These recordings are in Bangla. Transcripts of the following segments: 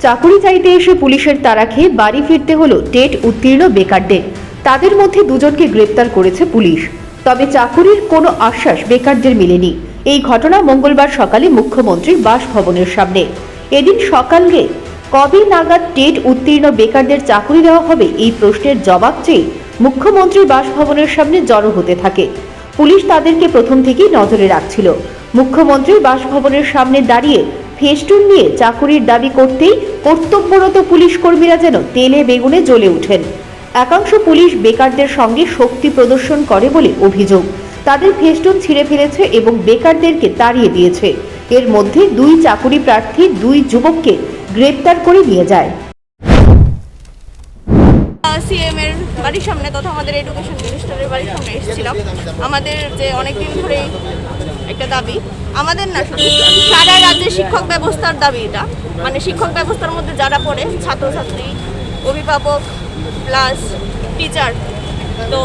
চাকুরি চাইতে এসে পুলিশের তাড়া খেয়ে বাড়ি ফিরতে হলো টেট উত্তীর্ণ বেকারদের। তাদের মধ্যে দুজনকে গ্রেপ্তার করেছে পুলিশ। তবে চাকুরির কোনো আশ্বাস বেকারদের মেলেনি। এই ঘটনা মঙ্গলবার সকালে মুখ্যমন্ত্রীর বাসভবনের সামনে। এদিন সকালে কবে নাগাদ টেট উত্তীর্ণ বেকারদের চাকুরি দেওয়া হবে এই প্রশ্নের জবাব চেয়ে মুখ্যমন্ত্রীর বাসভবনের সামনে জড়ো হতে থাকে। পুলিশ তাদেরকে প্রথম থেকেই নজরে রাখছিল। মুখ্যমন্ত্রীর বাসভবনের সামনে দাঁড়িয়ে ফেস্টুন নিয়ে চাকুরির দাবি করতেই কর্তব্যরত পুলিশ কর্মীরা যেন তেলে বেগুনে জ্বলে ওঠেন। একাংশ পুলিশ বেকারদের সঙ্গে শক্তি প্রদর্শন করে বলে অভিযোগ। তাদের ফেস্টুন ছিঁড়ে ফেলেছে এবং বেকারদেরকে তাড়িয়ে দিয়েছে। এর মধ্যে দুই চাকুরি প্রার্থী দুই যুবককে গ্রেপ্তার করে নিয়ে যায়। সিএম এর বাড়ির সামনে তথা আমাদের এডুকেশন মিনিস্টারের বাড়ির সামনে এসেছিলাম। আমাদের যে অনেকদিন ধরে একটা দাবি, আমাদের না শুধু সারা রাজ্যের শিক্ষক ব্যবস্থার দাবি এটা। মানে শিক্ষক ব্যবস্থার মধ্যে যারা পড়ে, ছাত্রছাত্রী, অভিভাবক প্লাস টিচার, তো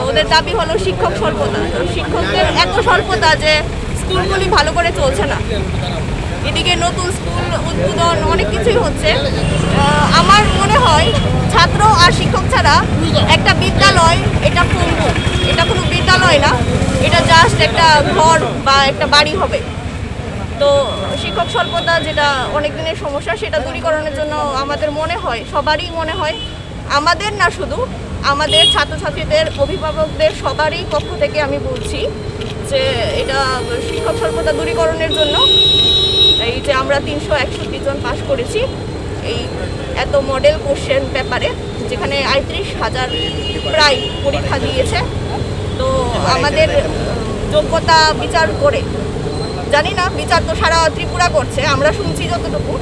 ওদের দাবি হলো শিক্ষক স্বল্পতা। তো শিক্ষকদের এত স্বল্পতা যে স্কুলগুলি ভালো করে চলছে না। এদিকে নতুন স্কুল উদ্বোধন অনেক কিছুই হচ্ছে। আমার মনে হয় ছাত্র আর শিক্ষক ছাড়া একটা বিদ্যালয় এটা পঙ্গু, এটা কোনো বিদ্যালয় না, এটা জাস্ট একটা ঘর বা একটা বাড়ি হবে। তো শিক্ষক স্বল্পতা যেটা অনেক দিনের সমস্যা, সেটা দূরীকরণের জন্য আমাদের মনে হয়, সবারই মনে হয়, আমাদের না শুধু, আমাদের ছাত্রছাত্রীদের, অভিভাবকদের সবারই পক্ষ থেকে আমি বলছি যে এটা শিক্ষক স্বল্পতা দূরীকরণের জন্য এই যে আমরা 361 জন পাস করেছি এই এত মডেল কোশ্চেন পেপারে, যেখানে 38,000 প্রায় পরীক্ষা দিয়েছে। তো আমাদের যোগ্যতা বিচার করে, জানি না বিচার তো সারা ত্রিপুরা করছে, আমরা শুনছি যতটুকু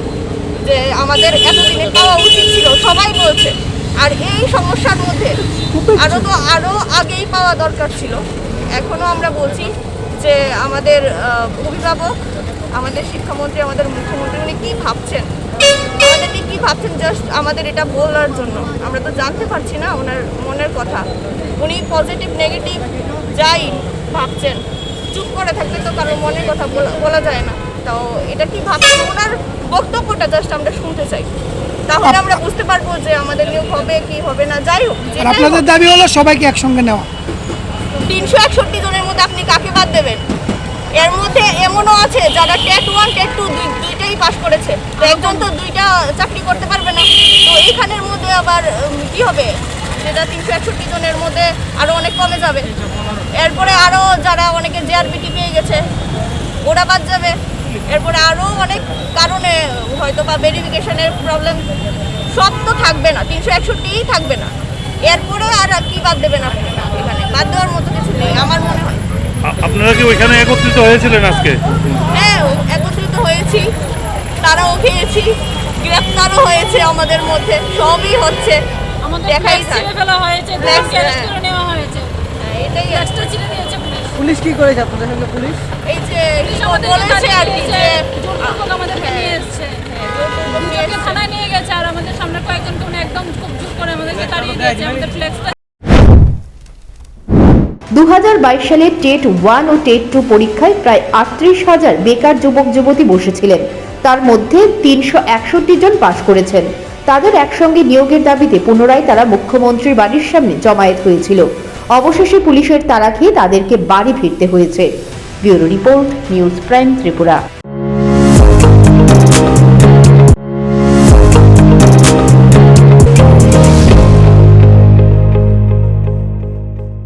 যে আমাদের এতদিনে পাওয়া উচিত ছিল, সবাই বলছে। আর এই সমস্যার মধ্যে আরও আগেই পাওয়া দরকার ছিল। এখনও আমরা বলছি যে আমাদের অভিভাবক, আমাদের শিক্ষামন্ত্রী, আমাদের মুখ্যমন্ত্রী উনি কী ভাবছেন, আমাদের নিয়ে কী ভাবছেন, জাস্ট আমাদের এটা বলার জন্য। আমরা তো জানতে পারছি না ওনার মনের কথা। উনি পজিটিভ নেগেটিভ যাই ভাবছেন, চুপ করে থাকলে তো কারোর মনের কথা বলা যায় না। তো এটা কি ভাবছেন, ওনার বক্তব্যটা জাস্ট আমরা শুনতে চাই, তাহলে আমরা বুঝতে পারবো যে আমাদের নিয়োগ হবে কি হবে না। যাই হোক, আপনাদের দাবি হলো সবাইকে একসঙ্গে নেওয়া। 361 জনের মধ্যে আপনি কাকে বাদ দেবেন? এর মধ্যে এমনও আছে যারা টেট 1 টেট 2 দুইটাই পাস করেছে, তো একজন তো দুইটা চাকরি করতে পারবে না। তো এইখানের মধ্যে আবার কি হবে, যেটা 361 জনের মধ্যে আরও অনেক কমে যাবে। এরপরে আরও যারা অনেকে জেআরবিটি পেয়ে গেছে ওরা বাদ যাবে। এরপরে আরও অনেক কারণে হয়তো বা ভেরিফিকেশনের প্রবলেম, সব তো থাকবে না, 361ই থাকবে না। এরপরে আর কি বাদ দেবেন আপনি? এখানে বাদ দেওয়ার মতো কিছু নেই আমার মনে হয়। আপনারা কি ওইখানে একত্রিত হয়েছিলেন আজকে? হ্যাঁ, একত্রিত হয়েছি, তারাও খেয়েছি, গ্রেপ্তারও হয়েছে আমাদের মধ্যে, সবই হচ্ছে। দেখাই এটাই পুলিশ কি করেছে আপনাদের সঙ্গে? পুলিশ এই যে বলেছে আর কি যে আমাদেরকে নিয়ে এসেছে, দুজনকে থানায় নিয়ে গেছে, আর আমাদের সামনে কয়েকজনকে উনি একদম খুব জোর করে আমাদেরকে তাড়িয়ে দিয়েছে। আমাদের ফ্লেক্সটা 2022 সালে টেট 1 ও টেট 2 পরীক্ষায় প্রায় 38,000 বেকার যুবক যুবতী বসেছিলেন। তার মধ্যে 361 জন পাস করেছেন। তাদের একসঙ্গে নিয়োগের দাবিতে পুনরায় তারা মুখ্যমন্ত্রীর বাড়ির সামনে জমায়েত হয়েছিল। অবশেষে পুলিশের তাড়া খেয়ে তাদেরকে বাড়ি ফিরতে হয়েছে। Bureau report, news prime Tripura.